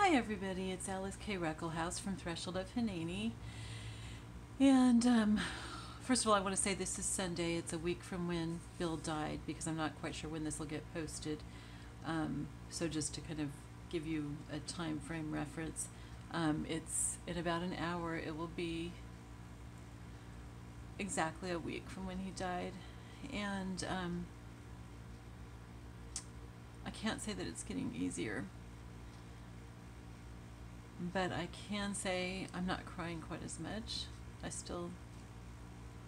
Hi everybody, it's Alyce-Kay Ruckelshaus from Threshold of Hineni. And first of all, I want to say this is Sunday. It's a week from when Bill died because I'm not quite sure when this will get posted. So just to kind of give you a time frame reference, it's in about an hour. It will be exactly a week from when he died. And I can't say that it's getting easier. But I can say I'm not crying quite as much. I still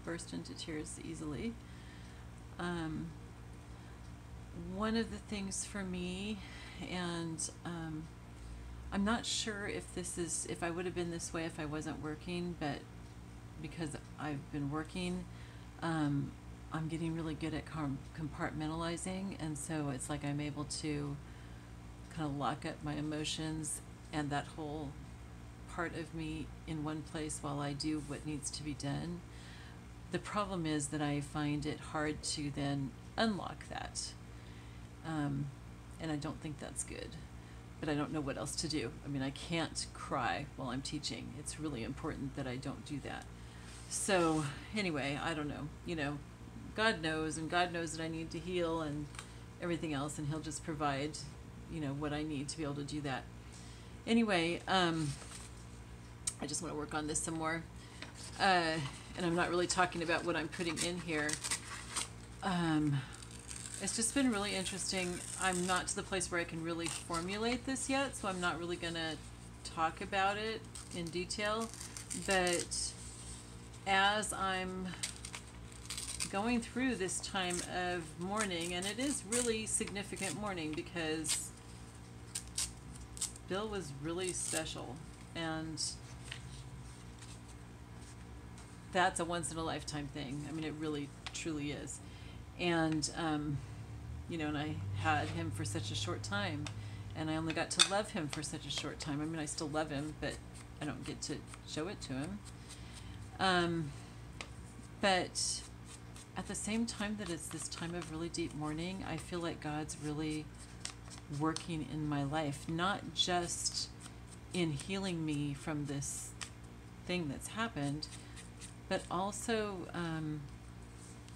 burst into tears easily. One of the things for me, and I'm not sure if I would have been this way if I wasn't working, but because I've been working, I'm getting really good at compartmentalizing, and so it's like I'm able to kind of lock up my emotions and that whole part of me in one place while I do what needs to be done. The problem is that I find it hard to then unlock that. And I don't think that's good, but I don't know what else to do. I mean, I can't cry while I'm teaching. It's really important that I don't do that. So anyway, I don't know, God knows, and God knows that I need to heal and everything else, and He'll just provide, what I need to be able to do that. Anyway, I just want to work on this some more. And I'm not really talking about what I'm putting in here. It's just been really interesting. I'm not to the place where I can really formulate this yet, so I'm not really going to talk about it in detail. But as I'm going through this time of mourning, and it is really significant mourning because Bill was really special, and that's a once-in-a-lifetime thing. I mean, it really, truly is. And, and I had him for such a short time, and I only got to love him for such a short time. I mean, I still love him, but I don't get to show it to him. But at the same time that it's this time of really deep mourning, I feel like God's really working in my life, not just in healing me from this thing that's happened, but also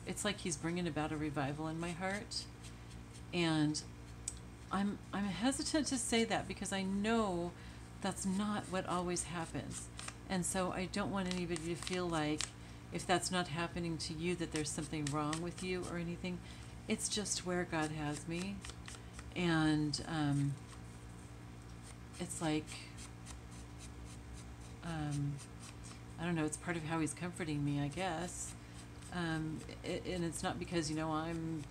it's like He's bringing about a revival in my heart. And I'm hesitant to say that because I know that's not what always happens, and so I don't want anybody to feel like if that's not happening to you that there's something wrong with you or anything. It's just where God has me. And it's like, I don't know, it's part of how He's comforting me, I guess. And it's not because, I'm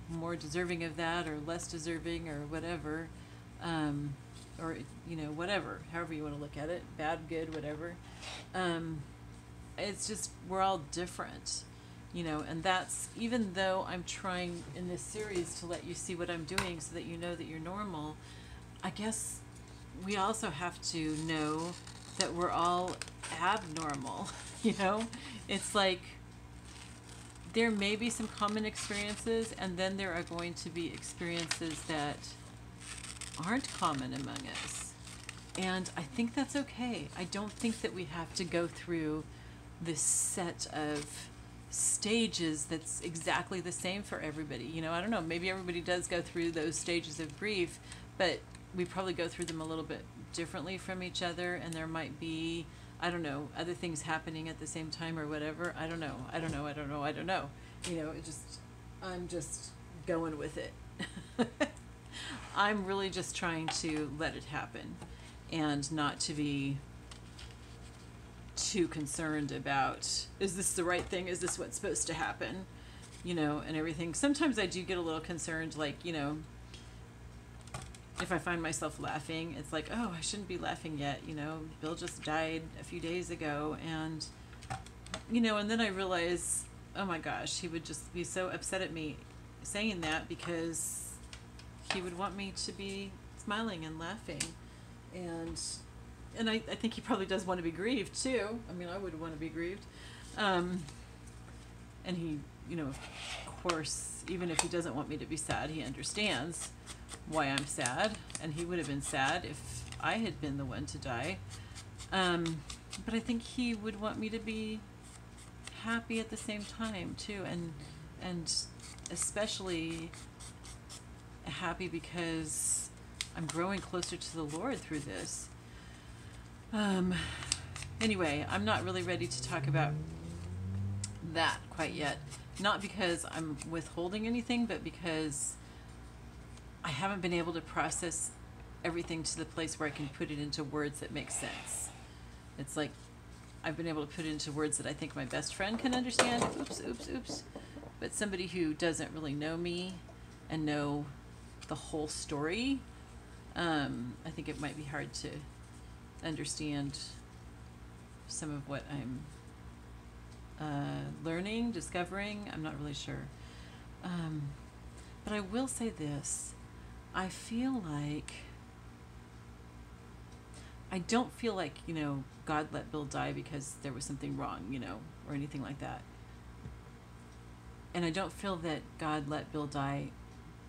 more deserving of that or less deserving or whatever. Or, whatever, however you want to look at it, bad, good, whatever. It's just, we're all different. And that's, even though I'm trying in this series to let you see what I'm doing so that you know that you're normal, I guess we also have to know that we're all abnormal, It's like there may be some common experiences, and then there are going to be experiences that aren't common among us. And I think that's okay. I don't think that we have to go through this set of stages that's exactly the same for everybody. I don't know, maybe everybody does go through those stages of grief, but we probably go through them a little bit differently from each other, and there might be, I don't know, other things happening at the same time or whatever. I don't know. I'm just going with it. I'm really just trying to let it happen and not to be too concerned about, is this the right thing? Is this what's supposed to happen? And everything. Sometimes I do get a little concerned, like, if I find myself laughing, it's like, oh, I shouldn't be laughing yet. Bill just died a few days ago, and, and then I realize, oh my gosh, he would just be so upset at me saying that because he would want me to be smiling and laughing. And I think he probably does want to be grieved too. I mean, I would want to be grieved. And he, of course, even if he doesn't want me to be sad, he understands why I'm sad, and he would have been sad if I had been the one to die. But I think he would want me to be happy at the same time too, and especially happy because I'm growing closer to the Lord through this. Anyway, I'm not really ready to talk about that quite yet. Not because I'm withholding anything, but because I haven't been able to process everything to the place where I can put it into words that make sense. It's like I've been able to put it into words that I think my best friend can understand. Oops. But somebody who doesn't really know me and know the whole story, I think it might be hard to understand some of what I'm learning, discovering. I'm not really sure. But I will say this. I feel like, I don't feel like, God let Bill die because there was something wrong, or anything like that. And I don't feel that God let Bill die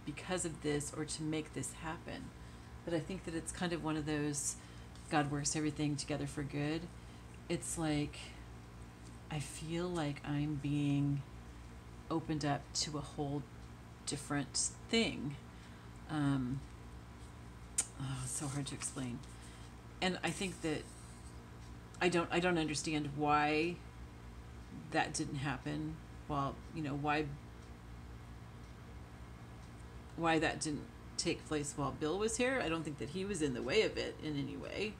because of this or to make this happen. But I think that it's kind of one of those, God works everything together for good. It's like, I feel like I'm being opened up to a whole different thing. It's so hard to explain. And I think that I don't understand why that didn't happen. Well, why that didn't take place while Bill was here. I don't think that he was in the way of it in any way.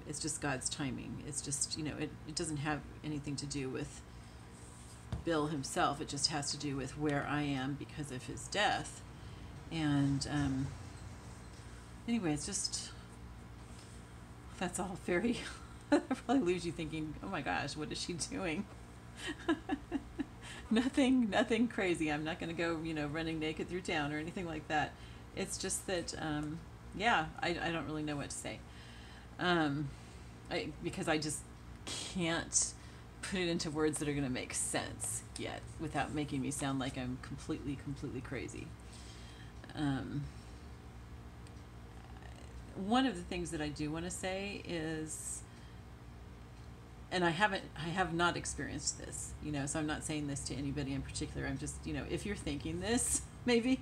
It's just God's timing. It's just, it doesn't have anything to do with Bill himself. It just has to do with where I am because of his death. And anyway, it's just, that's all very, that probably leaves you thinking, oh my gosh, what is she doing? Nothing crazy. I'm not going to go, running naked through town or anything like that. It's just that, I don't really know what to say. Because I just can't put it into words that are going to make sense yet without making me sound like I'm completely crazy. One of the things that I do want to say is, and I have not experienced this, so I'm not saying this to anybody in particular. I'm just, if you're thinking this, maybe,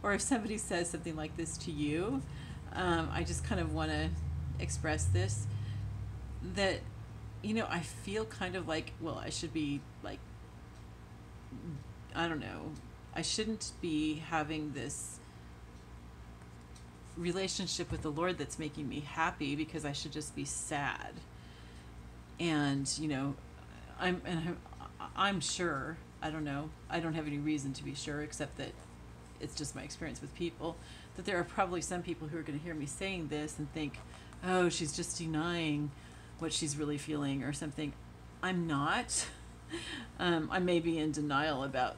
or if somebody says something like this to you, I just kind of want to express this, that, I feel kind of like, well, I should be like, I don't know, I shouldn't be having this relationship with the Lord that's making me happy, because I should just be sad. And I'm sure, I don't know, I don't have any reason to be sure except that it's just my experience with people, that there are probably some people who are going to hear me saying this and think, oh, she's just denying what she's really feeling or something. I'm not. I may be in denial about,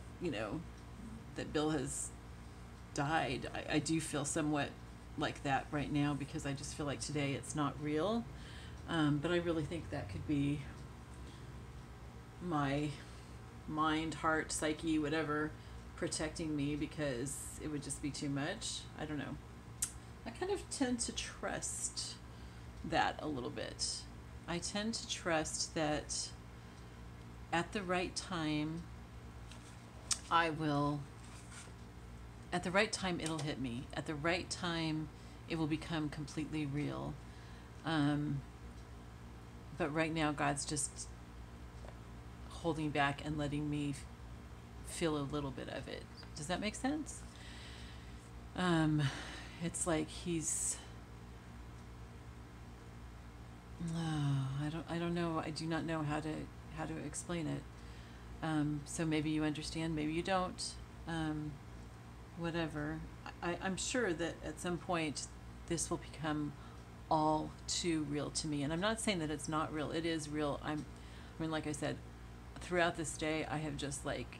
that Bill has died. I do feel somewhat like that right now, because I just feel like today it's not real. But I really think that could be my mind, heart, psyche, whatever, protecting me, because it would just be too much. I don't know. I kind of tend to trust that a little bit. I tend to trust that at the right time, at the right time, it'll hit me. At the right time, it will become completely real. But right now, God's just holding back and letting me feel a little bit of it. Does that make sense? It's like he's, I don't know. I do not know how to explain it. So maybe you understand, maybe you don't. Whatever. I'm sure that at some point this will become all too real to me. And I'm not saying that it's not real. It is real. Like I said, throughout this day, I have just like,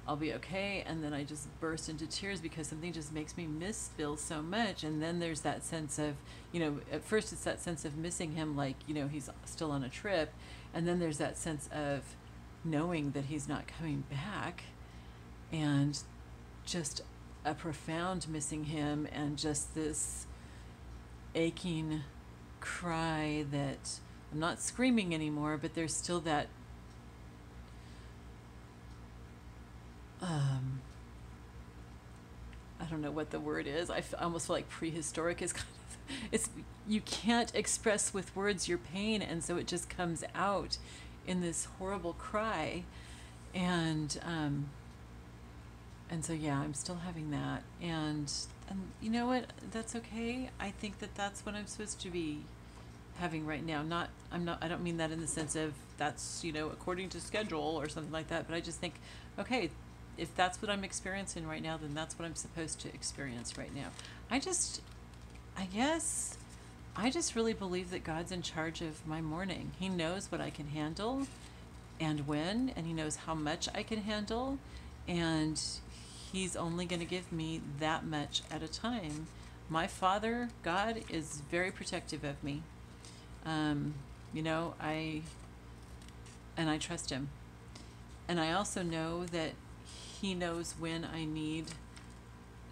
I'll be okay, and then I just burst into tears because something just makes me miss Bill so much. And then there's that sense of, at first it's that sense of missing him, like, he's still on a trip, and then there's that sense of knowing that he's not coming back. and just a profound missing him, and just this aching cry that I'm not screaming anymore, but there's still that I don't know what the word is. I almost feel like prehistoric is kind of, it's, you can't express with words your pain, and so it just comes out in this horrible cry. And so yeah, I'm still having that, and you know what? That's okay. I think that that's what I'm supposed to be having right now. I don't mean that in the sense of that's, according to schedule or something like that, but I just think, okay, if that's what I'm experiencing right now, then that's what I'm supposed to experience right now. I guess I just really believe that God's in charge of my morning. He knows what I can handle and when, and he knows how much I can handle, and he's only going to give me that much at a time. My Father, God, is very protective of me. I trust him. And I also know that he knows when I need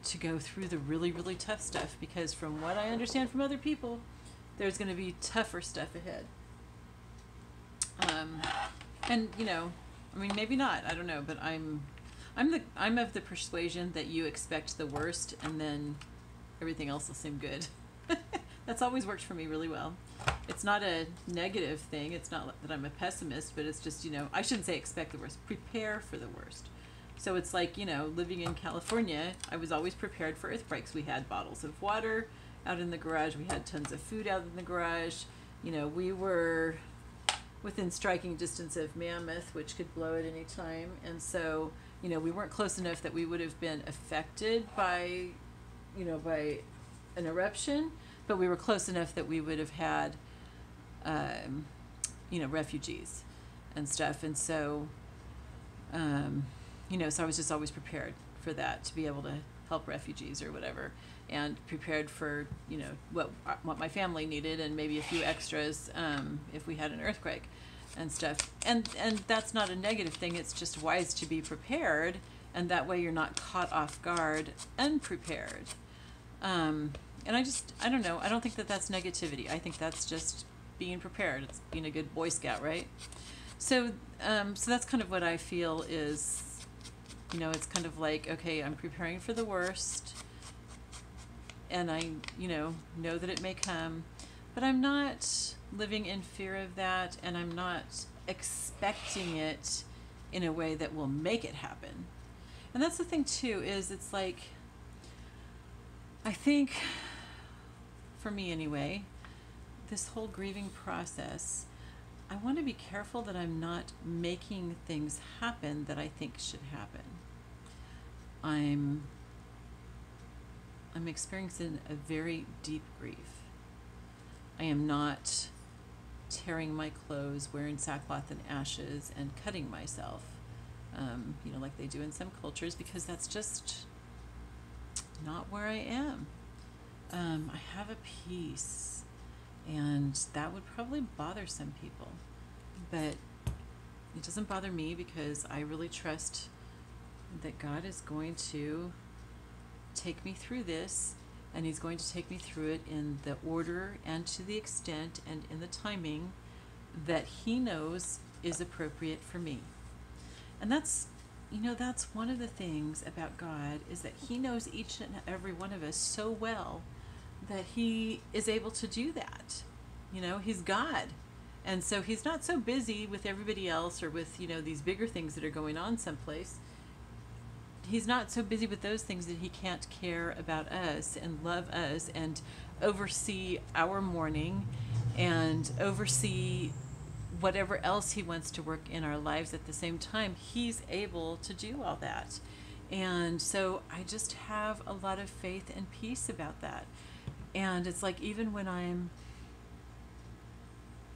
to go through the really, really tough stuff, because from what I understand from other people, there's going to be tougher stuff ahead. Maybe not, I don't know, but I'm of the persuasion that you expect the worst and then everything else will seem good. That's always worked for me really well. It's not a negative thing. It's not that I'm a pessimist, but it's just, I shouldn't say expect the worst, prepare for the worst. So it's like, living in California, I was always prepared for earthquakes. We had bottles of water out in the garage. We had tons of food out in the garage. We were within striking distance of Mammoth, which could blow at any time. And so, we weren't close enough that we would have been affected by an eruption, but we were close enough that we would have had, refugees and stuff. And so, so I was just always prepared for that, to be able to help refugees or whatever, and prepared for, what my family needed, and maybe a few extras if we had an earthquake and stuff. And that's not a negative thing. It's just wise to be prepared, and that way you're not caught off guard unprepared. And I don't know. I don't think that that's negativity. I think that's just being prepared. It's being a good Boy Scout, right? So that's kind of what I feel is, it's kind of like, okay, I'm preparing for the worst, and I, know that it may come, but I'm not living in fear of that, and I'm not expecting it in a way that will make it happen. And that's the thing too, is it's like, I think, for me anyway, this whole grieving process, I want to be careful that I'm not making things happen that I think should happen. I'm experiencing a very deep grief. I am not tearing my clothes, wearing sackcloth and ashes, and cutting myself, like they do in some cultures, because that's just not where I am. I have a peace, and that would probably bother some people, but it doesn't bother me, because I really trust that God is going to take me through this, and he's going to take me through it in the order and to the extent and in the timing that he knows is appropriate for me. And that's one of the things about God, is that he knows each and every one of us so well that he is able to do that. He's God. And so he's not so busy with everybody else, or with, these bigger things that are going on someplace. He's not so busy with those things that he can't care about us and love us and oversee our mourning and oversee whatever else he wants to work in our lives at the same time. He's able to do all that. And so I just have a lot of faith and peace about that. And it's like, even when I'm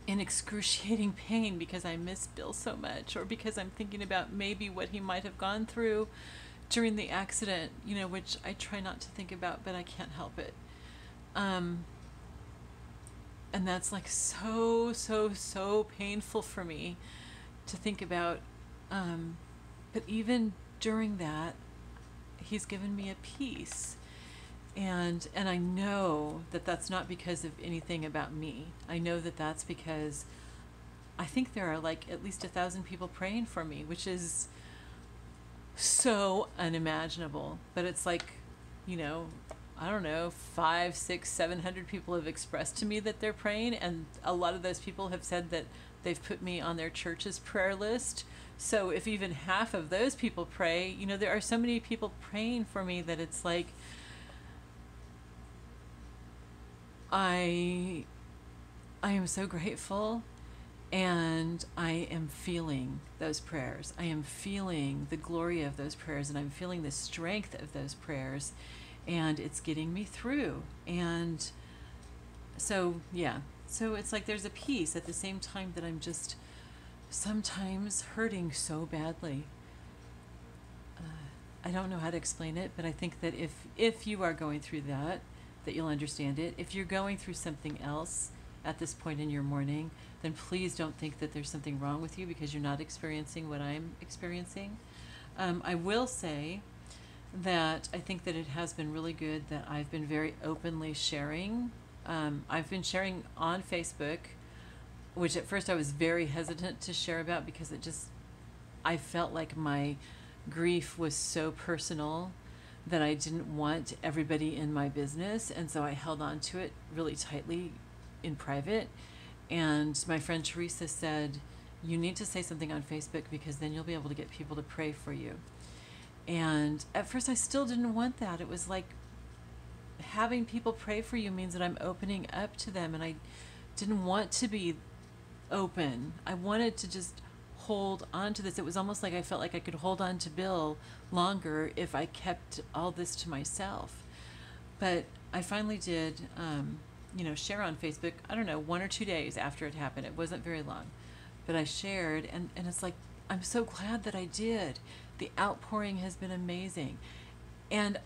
in excruciating pain because I miss Bill so much, or because I'm thinking about maybe what he might have gone through during the accident, which I try not to think about, but I can't help it. And that's like so, so, so painful for me to think about. But even during that, he's given me a peace. And I know that that's not because of anything about me. I know that that's because I think there are like at least 1,000 people praying for me, which is so unimaginable. But it's like, you know, I don't know, 500, 600, 700 people have expressed to me that they're praying, and a lot of those people have said that they've put me on their church's prayer list. So if even half of those people pray, you know, there are so many people praying for me that it's like I am so grateful, and I am feeling those prayers. I am feeling the glory of those prayers, and I'm feeling the strength of those prayers, and it's getting me through. And so, yeah. So it's like there's a peace at the same time that I'm just sometimes hurting so badly. I don't know how to explain it, but I think that if you are going through that you'll understand it. If you're going through something else at this point in your morning, then please don't think that there's something wrong with you, because you're not experiencing what I'm experiencing. I will say that I think that it has been really good that I've been very openly sharing. I've been sharing on Facebook, which at first I was very hesitant to share about, because I felt like my grief was so personal that I didn't want everybody in my business, and so I held on to it really tightly in private. And my friend Teresa said, you need to say something on Facebook, because then you'll be able to get people to pray for you. And at first I still didn't want that. It was like having people pray for you means that I'm opening up to them, and I didn't want to be open. I wanted to just hold on to this. It was almost like I felt like I could hold on to Bill longer if I kept all this to myself. But I finally did, share on Facebook, I don't know, 1 or 2 days after it happened. It wasn't very long. But I shared, and it's like, I'm so glad that I did. The outpouring has been amazing. And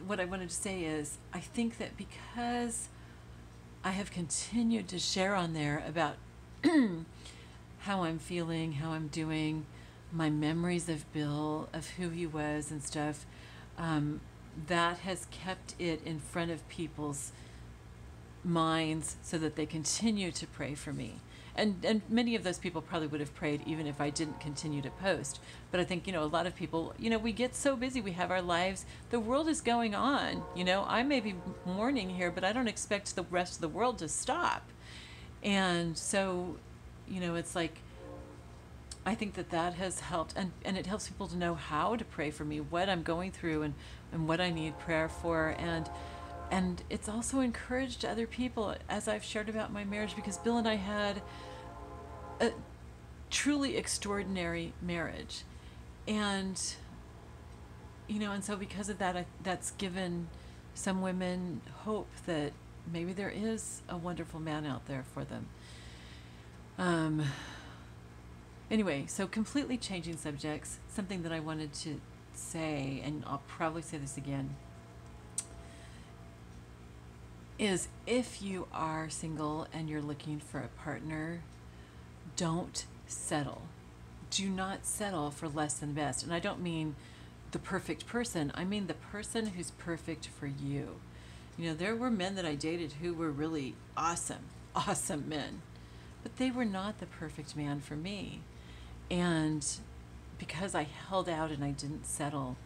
what I wanted to say is, I think that because I have continued to share on there about how I'm feeling, how I'm doing, my memories of Bill, of who he was and stuff, that has kept it in front of people's minds so that they continue to pray for me. And many of those people probably would have prayed even if I didn't continue to post. But I think, a lot of people, we get so busy, we have our lives, the world is going on. I may be mourning here, but I don't expect the rest of the world to stop. And so, it's like, I think that has helped, and it helps people to know how to pray for me, what I'm going through, and what I need prayer for. And it's also encouraged other people, as I've shared about my marriage, because Bill and I had a truly extraordinary marriage. And, and so because of that, that's given some women hope that maybe there is a wonderful man out there for them. Anyway, so completely changing subjects, something that I wanted to say, and I'll probably say this again, is if you are single and you're looking for a partner, don't settle. Do not settle for less than best. And I don't mean the perfect person. I mean the person who's perfect for you. There were men that I dated who were really awesome men, but they were not the perfect man for me. And because I held out and I didn't settle,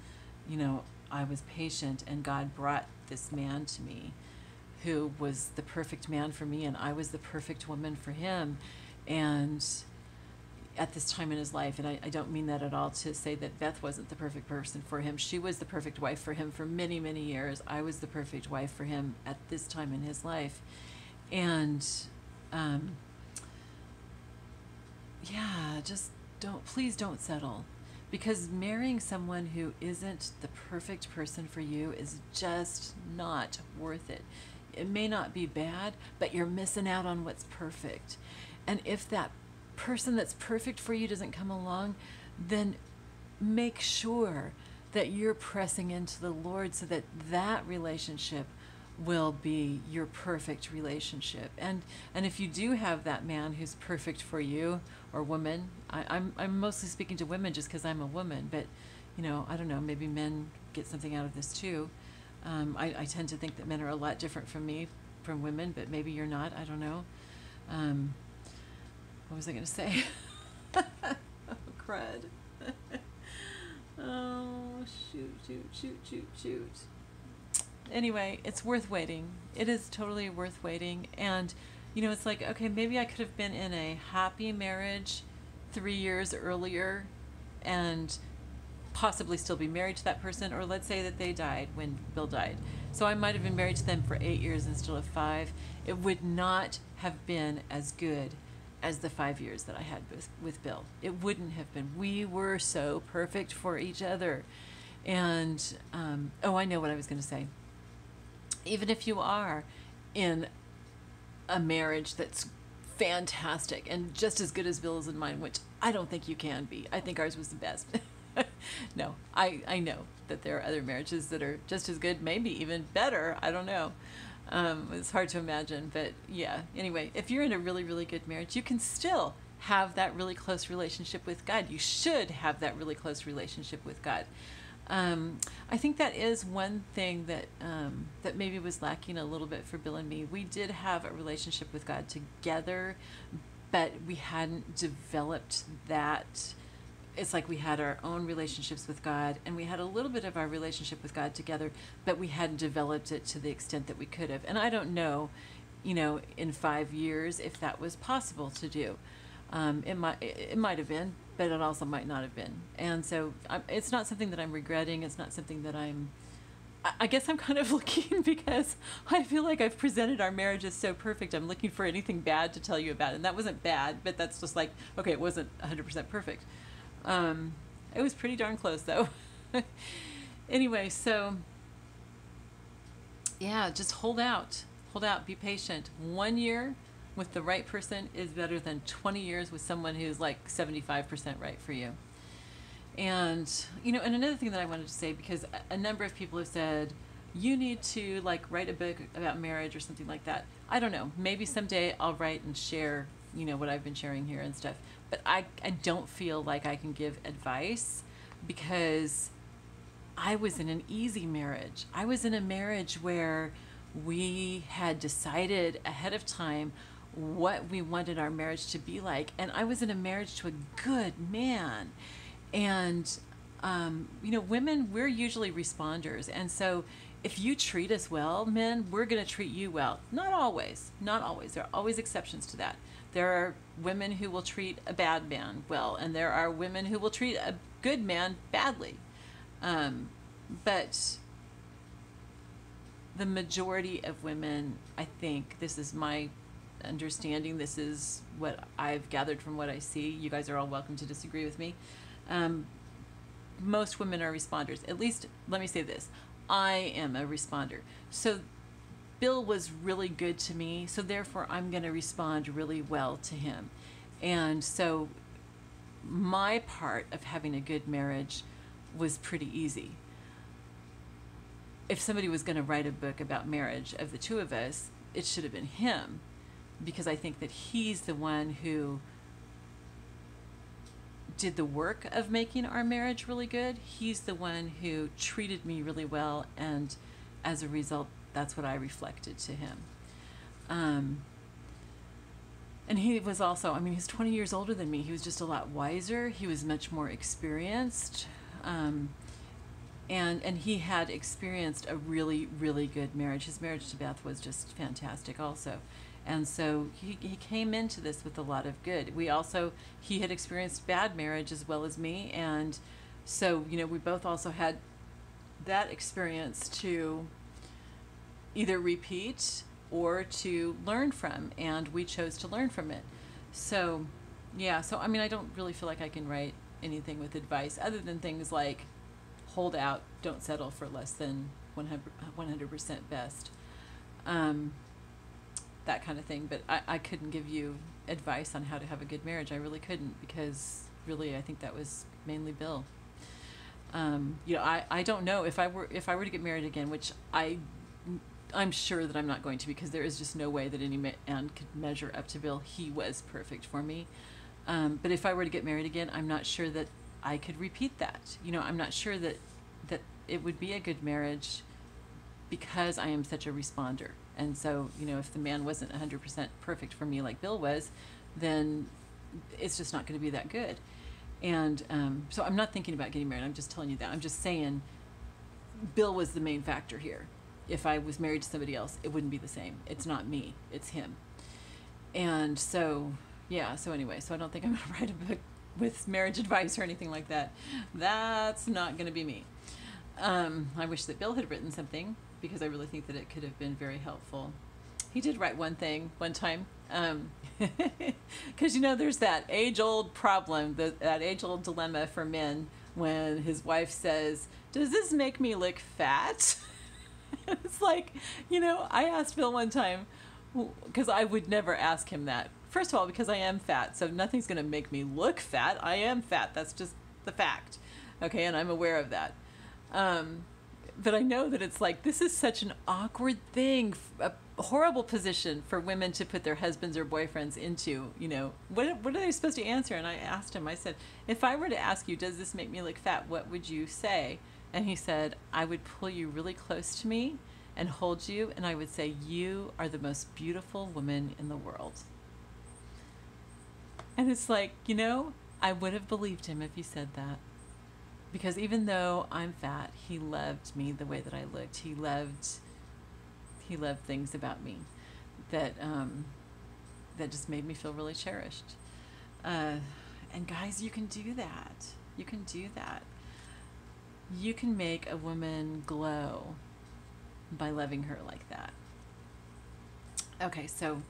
I was patient, and God brought this man to me who was the perfect man for me, and I was the perfect woman for him. And at this time in his life, and I don't mean that at all to say that Beth wasn't the perfect person for him. She was the perfect wife for him for many, many years. I was the perfect wife for him at this time in his life. And please don't settle, because marrying someone who isn't the perfect person for you is just not worth it. It may not be bad, but you're missing out on what's perfect. And if that person that's perfect for you doesn't come along, then make sure that you're pressing into the Lord so that that relationship will be your perfect relationship. And if you do have that man who's perfect for you, or woman, I'm mostly speaking to women just because I'm a woman, but I don't know, maybe men get something out of this too. I tend to think that men are a lot different from women, but maybe you're not. I don't know. What was I going to say? Oh, crud. Oh, shoot. Anyway, it's worth waiting. It is totally worth waiting. And, it's like, okay, maybe I could have been in a happy marriage 3 years earlier and possibly still be married to that person, or let's say that they died when Bill died. So I might have been married to them for 8 years instead of 5. It would not have been as good as the 5 years that I had with Bill. It wouldn't have been. We were so perfect for each other. And, I know what I was going to say. Even if you are in a marriage that's fantastic and just as good as Bill's and mine, which I don't think you can be. I think ours was the best. No, I know that there are other marriages that are just as good, maybe even better. I don't know. It's hard to imagine, but yeah. Anyway, if you're in a really, really good marriage, you can still have that really close relationship with God. You should have that really close relationship with God. I think that is one thing that that maybe was lacking a little bit for Bill and me. We did have a relationship with God together, but we hadn't developed that. It's like we had our own relationships with God, and we had a little bit of our relationship with God together, but we hadn't developed it to the extent that we could have. And I don't know, in 5 years if that was possible to do. It might have been, but it also might not have been. And so it's not something that I'm regretting. It's not something that I guess I'm kind of looking, because I feel like I've presented our marriage as so perfect. I'm looking for anything bad to tell you about. And that wasn't bad, but that's just like, okay, it wasn't 100% perfect. It was pretty darn close though. Anyway, so yeah, just hold out, be patient. 1 year with the right person is better than 20 years with someone who's like 75% right for you. And, and another thing that I wanted to say, because a number of people have said, you need to like write a book about marriage or something like that. I don't know, maybe someday I'll write and share, what I've been sharing here and stuff. But I don't feel like I can give advice, because I was in an easy marriage. I was in a marriage where we had decided ahead of time what we wanted our marriage to be like. And I was in a marriage to a good man. And, women, we're usually responders. And so if you treat us well, men, we're going to treat you well. Not always. There are always exceptions to that. There are women who will treat a bad man well, and there are women who will treat a good man badly. But the majority of women, I think, this is my understanding, this is what I've gathered from what I see. You guys are all welcome to disagree with me. Most women are responders. At least, let me say this. I am a responder. So Bill was really good to me, so therefore I'm going to respond really well to him. And so my part of having a good marriage was pretty easy. If somebody was going to write a book about marriage of the two of us, it should have been him, because I think that he's the one who did the work of making our marriage really good. He's the one who treated me really well, and as a result, that's what I reflected to him. And he was also, he's 20 years older than me. He was just a lot wiser. He was much more experienced. And he had experienced a really, really good marriage. His marriage to Beth was just fantastic also. And so he came into this with a lot of good. He had experienced bad marriage as well as me. And so, we both also had that experience to either repeat or to learn from, and we chose to learn from it. So yeah, I don't really feel like I can write anything with advice other than things like hold out, don't settle for less than 100% best, that kind of thing. But I couldn't give you advice on how to have a good marriage. I really couldn't, because really I think that was mainly Bill. I don't know if I were to get married again, which I'm sure that I'm not going to, because there is just no way that any man could measure up to Bill. He was perfect for me. But if I were to get married again, I'm not sure that I could repeat that. You know, I'm not sure that it would be a good marriage because I am such a responder. And so, you know, if the man wasn't 100% perfect for me like Bill was, then it's just not going to be that good. And so I'm not thinking about getting married. I'm just telling you that. I'm just saying Bill was the main factor here. If I was married to somebody else, it wouldn't be the same. It's not me, it's him. And so, yeah, so anyway, so I don't think I'm going to write a book with marriage advice or anything like that. That's not going to be me. I wish that Bill had written something, because I really think that it could have been very helpful. He did write one thing one time, because you know there's that age-old problem, that age-old dilemma for men when his wife says, "Does this make me look fat?" It's like, you know, I asked Bill one time, because I would never ask him that. First of all, because I am fat, so nothing's going to make me look fat. I am fat. That's just the fact. Okay, and I'm aware of that. But I know that it's like, this is such an awkward thing, a horrible position for women to put their husbands or boyfriends into, you know. What are they supposed to answer? And I asked him, I said, if I were to ask you, does this make me look fat, what would you say? And he said, I would pull you really close to me and hold you, and I would say, you are the most beautiful woman in the world. And it's like, you know, I would have believed him if he said that. Because even though I'm fat, he loved me the way that I looked. He loved things about me that that just made me feel really cherished. And guys, you can do that. You can do that. You can make a woman glow by loving her like that. Okay, so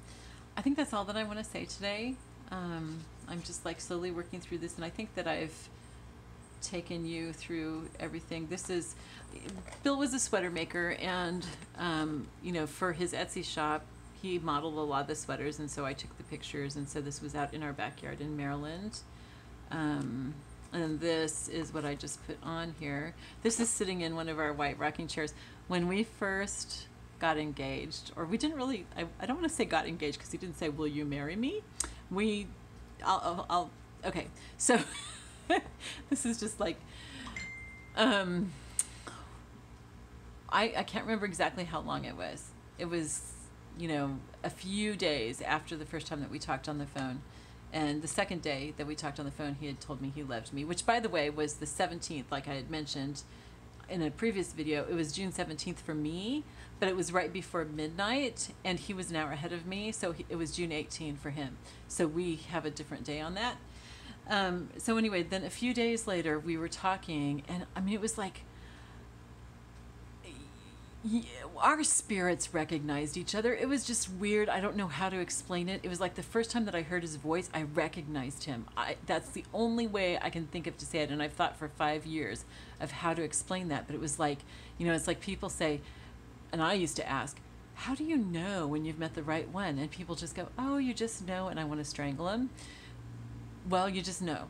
I think that's all that I want to say today. I'm just like slowly working through this, and I think that I've taken you through everything. Bill was a sweater maker, and you know, for his Etsy shop, he modeled a lot of the sweaters, and so I took the pictures, and so this was out in our backyard in Maryland. And this is what I just put on here. This is sitting in one of our white rocking chairs. When we first got engaged, or we didn't really, I don't want to say got engaged, because he didn't say, will you marry me? Okay, so this is just like, I can't remember exactly how long it was. It was, you know, a few days after the first time that we talked on the phone. And the second day that we talked on the phone, he had told me he loved me, which, by the way, was the 17th, like I had mentioned in a previous video. It was June 17th for me, but it was right before midnight, and he was an hour ahead of me, so it was June 18 for him. So we have a different day on that. So anyway, then a few days later, we were talking, and I mean, it was like, our spirits recognized each other. It was just weird. I don't know how to explain it. It was like the first time that I heard his voice, I recognized him. That's the only way I can think of to say it, and I've thought for 5 years of how to explain that. But it was like, you know, it's like people say, and I used to ask, how do you know when you've met the right one? And people just go, oh, you just know, and I want to strangle him. Well, you just know.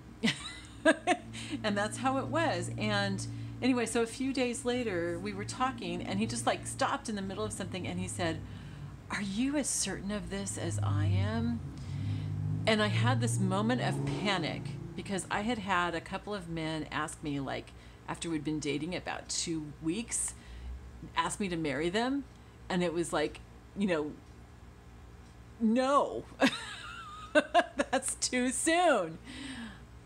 And that's how it was. And anyway, so a few days later, we were talking, and he just like stopped in the middle of something, and he said, are you as certain of this as I am? And I had this moment of panic, because I had had a couple of men ask me, like, after we'd been dating about 2 weeks, ask me to marry them. And it was like, you know, no, that's too soon.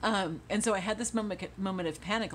And so I had this moment of panic, like,